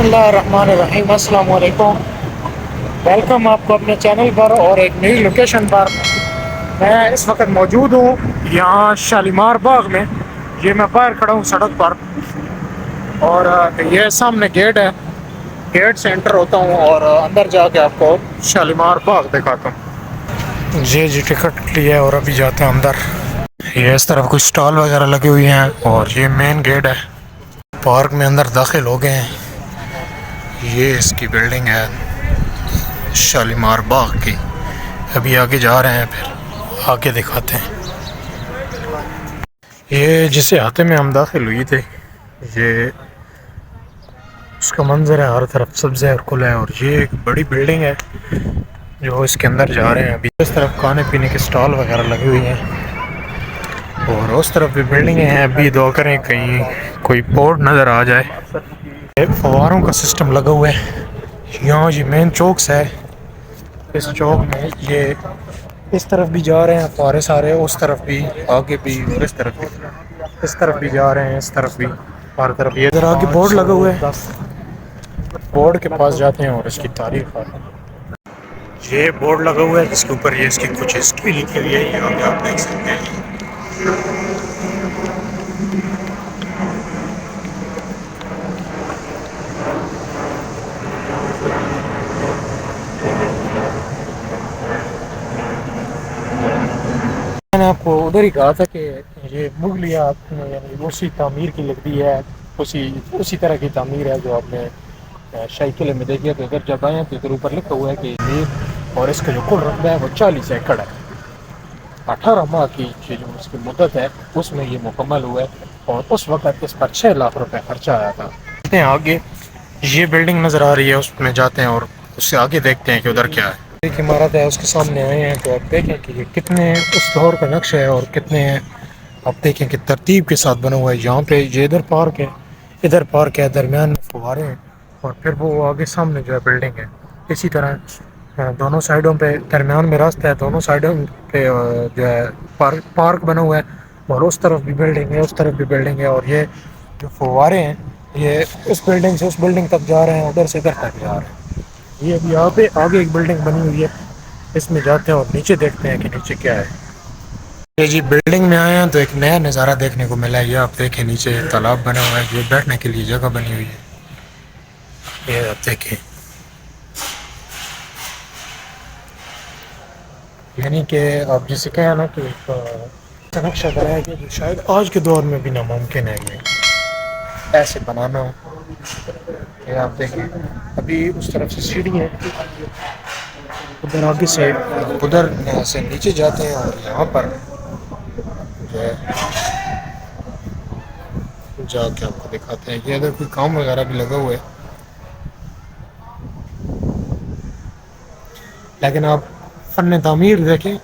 बिस्मिल्लाहिर्रहमानिर्रहीम, अस्सलाम वालेकुम। वेलकम आपको अपने चैनल पर और एक नई लोकेशन पर। मैं इस वक्त मौजूद हूँ यहाँ शालीमार बाग में। ये मैं बाहर खड़ा हूँ सड़क पर और ये सामने गेट है। गेट से एंटर होता हूँ और अंदर जाके आपको शालीमार बाग दिखाता हूँ। जी टिकट लिया और अभी जाते हैं अंदर। ये इस तरफ कुछ स्टॉल वगैरह लगे हुए हैं और ये मेन गेट है। पार्क में अंदर दाखिल हो गए हैं। ये इसकी बिल्डिंग है शालीमार बाग की। अभी आगे जा रहे हैं, फिर आगे दिखाते हैं। ये जिसे हाथे में हम दाखिल हुए थे, ये उसका मंजर है। हर तरफ सब्ज़ है और खुला है और ये एक बड़ी बिल्डिंग है जो इसके अंदर जा रहे हैं। अभी इस तरफ खाने पीने के स्टॉल वगैरह लगे हुए हैं और उस तरफ भी बिल्डिंगें हैं। अभी दुआ करें कहीं कोई बोर्ड नज़र आ जाए। फवारों का सिस्टम लगा हुआ है। यहाँ ये मेन चौक है। इस चौक में ये इस तरफ भी जा रहे हैं फवारे सारे, उस तरफ भी, आगे भी और इस तरफ भी। इस तरफ भी जा रहे हैं, इस तरफ भी, हर तरफ। ये इधर आगे बोर्ड लगा हुआ है। बोर्ड के पास जाते हैं और इसकी तारीफ है। ये बोर्ड लगा हुआ है जिसके ऊपर ये इसकी कुछ हिस्ट्री लिखी हुई है। यहाँ पे आप देख सकते हैं। मैंने आपको उधर ही कहा था कि ये मुगलिया यानी उसी तामीर की लगती है, उसी उसी तरह की तामीर है जो आपने शाही किले में देखी है। तो इधर जब आए तो इधर ऊपर लिखा हुआ है कि ये, और इसका जो कुल रकबा है वो 40 एकड़ है। 18 माह की जो उसकी मुद्दत है उसमें ये मुकम्मल हुआ है और उस वक़्त इस पर 6 लाख रुपए खर्चा आया था। देखते हैं आगे, ये बिल्डिंग नज़र आ रही है, उसमें जाते हैं और उससे आगे देखते हैं कि उधर क्या है। एक इमारत है, उसके सामने आए हैं तो आप देखें कि ये कितने उस दौर का नक्शा है और कितने आप देखें कि तरतीब के साथ बना हुआ है। यहाँ पे ये इधर पार्क है, इधर पार्क है, दरमियान में फुहारे हैं और फिर वो आगे सामने जो है बिल्डिंग है। इसी तरह दोनों साइडों पे दरमियान में रास्ता है, दोनों साइडों पे जो है पार्क बना हुआ है और उस तरफ भी बिल्डिंग है, उस तरफ भी बिल्डिंग है। और ये जो फुहारे हैं ये इस बिल्डिंग से उस बिल्डिंग तक जा रहे हैं, उधर से इधर तक जा रहे हैं। ये अभी यहाँ पे आगे एक बिल्डिंग बनी हुई है, इसमें जाते हैं और नीचे देखते हैं कि नीचे क्या है। ये जी बिल्डिंग में आए हैं तो एक नया नज़ारा देखने को मिला है। ये आप देखें, नीचे तालाब बना हुआ है, ये बैठने के लिए जगह बनी हुई है। ये आप देखें, यानी कि आप जिसे कहें ना कि एक नक्शा बनाया गया जो शायद आज के दौर में भी नामुमकिन है ये ऐसे बनाना। ये आप देखें, अभी उस तरफ से सीढ़ी है, उधर आगे से उधर से नीचे जाते हैं और यहाँ पर जो है जाके आपको दिखाते हैं कि अगर कोई काम वगैरह भी लगा हुआ है। लेकिन आप फन तामीर देखें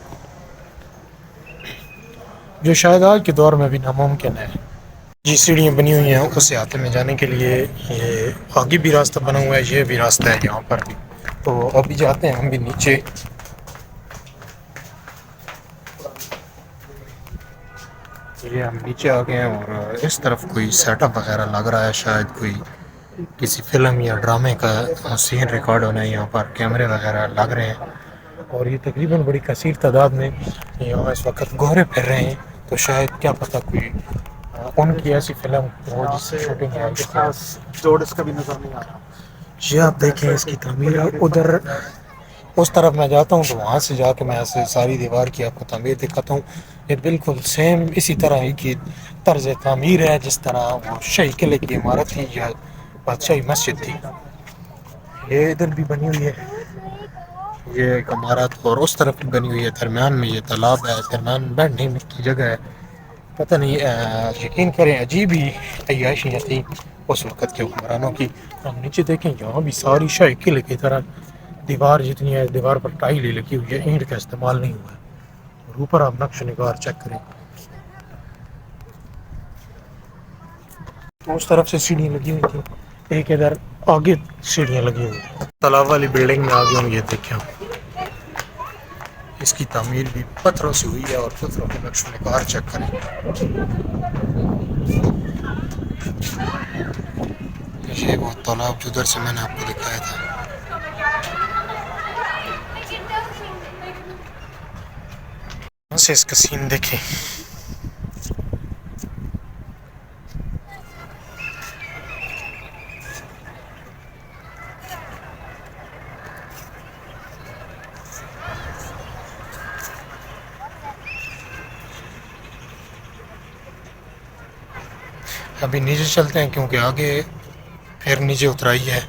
जो शायद आज के दौर में भी नामुमकिन है। जी सीढ़ियाँ बनी हुई हैं उस अहाते में जाने के लिए। ये आगे भी रास्ता बना हुआ है, ये भी रास्ता है यहाँ पर भी। तो अभी जाते हैं हम भी नीचे। ये हम नीचे आ गए हैं और इस तरफ कोई सेटअप वगैरह लग रहा है, शायद कोई किसी फिल्म या ड्रामे का सीन रिकॉर्ड होना है। यहाँ पर कैमरे वगैरह लग रहे हैं और ये तकरीबन बड़ी कसीर तादाद में यहाँ इस वक्त गोरे फिर रहे हैं। तो शायद क्या पता कोई उनकी ऐसी फिल्म हो जिससे शूटिंग है। जोड़ इसका भी नजर नहीं आ रहा। ये आप देखें इसकी तमीर उधर उस तरफ मैं जाता हूँ तो वहाँ से जाके मैं ऐसे सारी दीवार की आपको तमीर दिखाता हूँ। ये बिल्कुल सेम इसी तरह ही की तर्ज तमीर है जिस तरह वो शाही किले की इमारत थी या बादशाही मस्जिद थी। ये इधर भी बनी हुई है ये एक इमारत और उस तरफ भी बनी हुई है। दरमियान में ये तालाब है, दरमियान बैठने की जगह है। पता नहीं, यकीन करें अजीब ही अय्याशियाँ थी उस वक़्त के हुक्मरानों की। हम नीचे देखें, यहाँ भी सारी शाही किले की तरह दीवार जितनी है, दीवार पर टाइल ही लगी हुई है, ईंट का इस्तेमाल नहीं हुआ है। और ऊपर आप नक्श निगार चेक करें तो उस तरफ से सीढ़ियाँ लगी हुई थी, एक इधर आगे सीढ़ियाँ लगी हुई हैं। तालाब वाली बिल्डिंग में आ गया हूँ। ये देखें, इसकी तामीर भी पत्थरों से हुई है और पत्थरों के नक्श निगार चेक करें। ये वो तालाब जिधर से मैंने आपको दिखाया था। यहाँ से इसका सीन देखें। अभी नीचे चलते हैं क्योंकि आगे फिर नीचे उतराई है।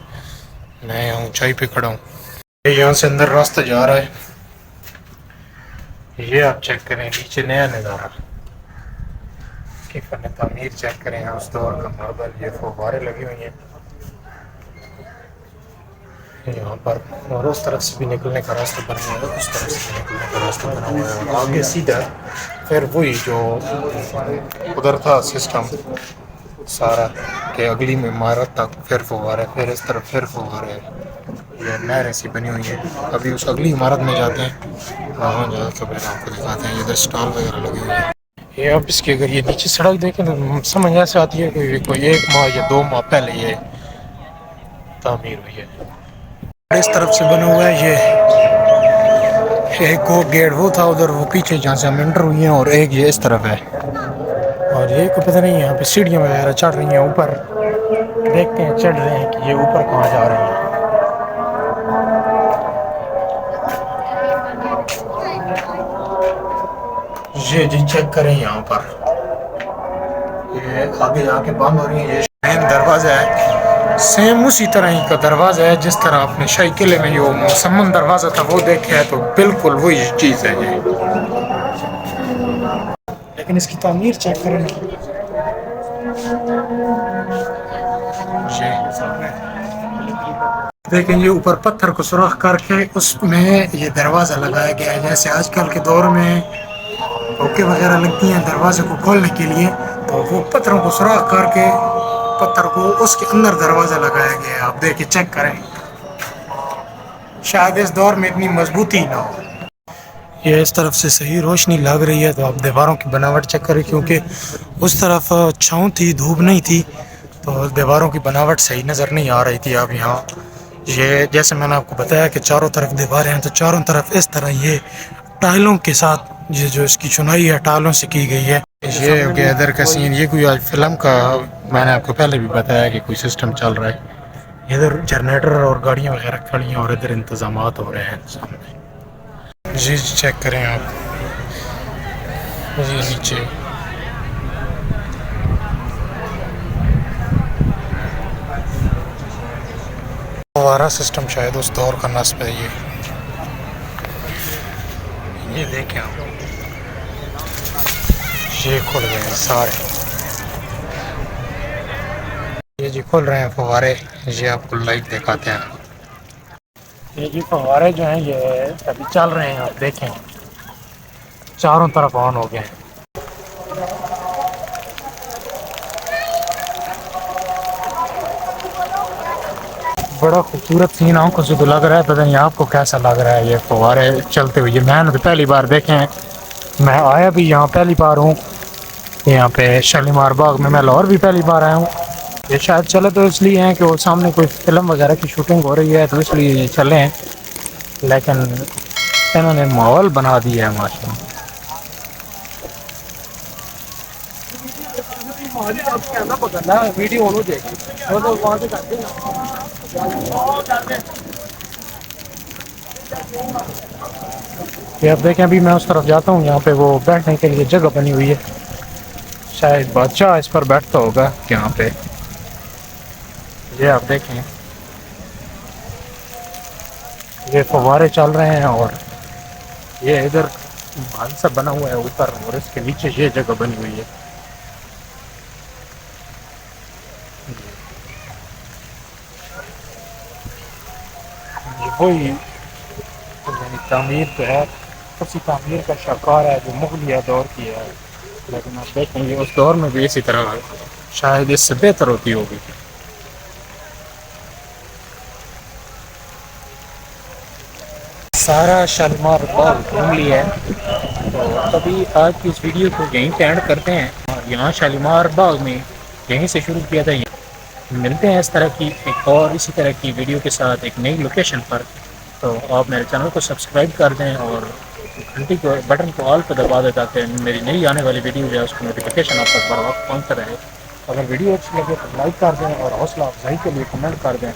मैं यहाँ ऊंचाई पे खड़ा हूँ। यहाँ से अंदर रास्ता जा रहा है। ये आप चेक करें नीचे नया नज़ारा की फन तामीर चेक करें। उस दौर का मार्बल, ये फव्वारे लगी हुई हैं यहाँ पर, और उस तरफ से भी निकलने का रास्ता बना हुआ है, उस तरफ से भी निकलने का रास्ता बना हुआ है। और आगे सीधा फिर वही जो उधर था सिस्टम सारा कि अगली इमारत तक फिर फव्वारे, फिर इस तरफ फिर फव्वारे। ये नहर ऐसी बनी हुई है। अभी उस अगली इमारत में जाते हैं, वहाँ जाकर फिर आपको दिखाते हैं। इधर स्टॉल वगैरह लगे हुए हैं। ये अब इसकी अगर ये नीचे सड़क देखें तो समझ ऐसे आती है कोई 1 माह या 2 माह पहले ये तामीर हुई है। इस तरफ से बना हुआ है ये एक वो गेट वो था उधर, वो पीछे जहाँ से हम एंटर हुई हैं, और एक ये इस तरफ है। और ये को पता नहीं यहाँ पे सीढ़ियाँ वगैरह चढ़ रही हैं ऊपर, देखते हैं चढ़ रहे हैं कि ये ऊपर कहाँ जा रहे हैं। ये जी चेक करें यहाँ पर, ये आगे जाके बंद हो रही है। ये मेन दरवाज़ा है, सेम उसी तरह ही का दरवाज़ा है जिस तरह आपने शाही किले में जो मुसम्मन दरवाज़ा था वो देखा है, तो बिल्कुल वही चीज़ है ये। लेकिन इसकी तामीर चेक करें। देखें ये ऊपर पत्थर को सुराख करके उसमें ये दरवाज़ा लगाया गया है। जैसे आजकल के दौर में हुक्के वगैरह लगती हैं दरवाजे को खोलने के लिए, तो वो पत्थरों को सुराख करके पत्थर को उसके अंदर दरवाज़ा लगाया गया है। आप देखिए चेक करें, शायद इस दौर में इतनी मजबूती ना हो। ये इस तरफ से सही रोशनी लग रही है, तो आप दीवारों की बनावट चेक करें, क्योंकि उस तरफ छाँव थी, धूप नहीं थी, तो दीवारों की बनावट सही नज़र नहीं आ रही थी। अब यहाँ ये जैसे मैंने आपको बताया कि चारों तरफ दीवारें हैं, तो चारों तरफ इस तरह ये टाइलों के साथ ये जो इसकी चुनाई है टाइलों से की गई है। ये हो गया इधर का सीन। ये कोई आज फिल्म का, मैंने आपको पहले भी बताया कि कोई सिस्टम चल रहा है। इधर जनरेटर और गाड़ियाँ वगैरह खड़ी हैं और इधर इंतजामात हो रहे हैं सामने। जी चेक करें आप, ये नीचे फव्वारा सिस्टम शायद उस दौर का नस्ब है ये देखें आप, ये खुल गए हैं सारे, ये जी खुल रहे हैं फव्वारे। ये आपको लाइव दिखाते हैं। ये जी फव्वारे जो हैं ये अभी चल रहे हैं, आप देखें चारों तरफ ऑन हो गए हैं। बड़ा खूबसूरत सीन आंखों से तो लग रहा है, पता नहीं आपको कैसा लग रहा है ये फव्वारे चलते हुए। मैंने तो पहली बार देखे हैं, मैं आया भी यहाँ पहली बार हूँ यहाँ पे शालीमार बाग में। मैं लाहौर भी पहली बार आया हूँ। ये शायद चले तो इसलिए हैं कि वो सामने कोई फिल्म वगैरह की शूटिंग हो रही है, तो इसलिए ये चले हैं, लेकिन इन्होंने माहौल बना दिया है माशाल्लाह। ये आप देखें, अभी मैं उस तरफ जाता हूँ, यहाँ पे वो बैठने के लिए जगह बनी हुई है, शायद बादशाह इस पर बैठता होगा यहाँ पे। ये आप देखें, ये फव्वारे चल रहे हैं और ये इधर महल सा बना हुआ है ऊपर, और इसके नीचे ये जगह बनी हुई है। ये वही तामीर तो है, उसी तामीर का शाहकार है जो मुगलिया दौर की है, लेकिन आप देखेंगे उस दौर में भी इसी तरह शायद इससे बेहतर होती होगी। सारा शालीमार बाग घूम लिया है, तो अभी आज की इस वीडियो को यहीं पे एंड करते हैं। और यहाँ शालीमार बाग में यहीं से शुरू किया था। मिलते हैं इस तरह की एक और इसी तरह की वीडियो के साथ एक नई लोकेशन पर। तो आप मेरे चैनल को सब्सक्राइब कर दें और घंटी को बटन को ऑल पर दबा दें ताकि मेरी नई आने वाली वीडियो जो है उसकी नोटिफिकेशन आप तक बर वक्त पहुँचता रहे। अगर वीडियो अच्छी लगे तो लाइक कर दें और हौसला अफजाई के लिए कमेंट कर दें।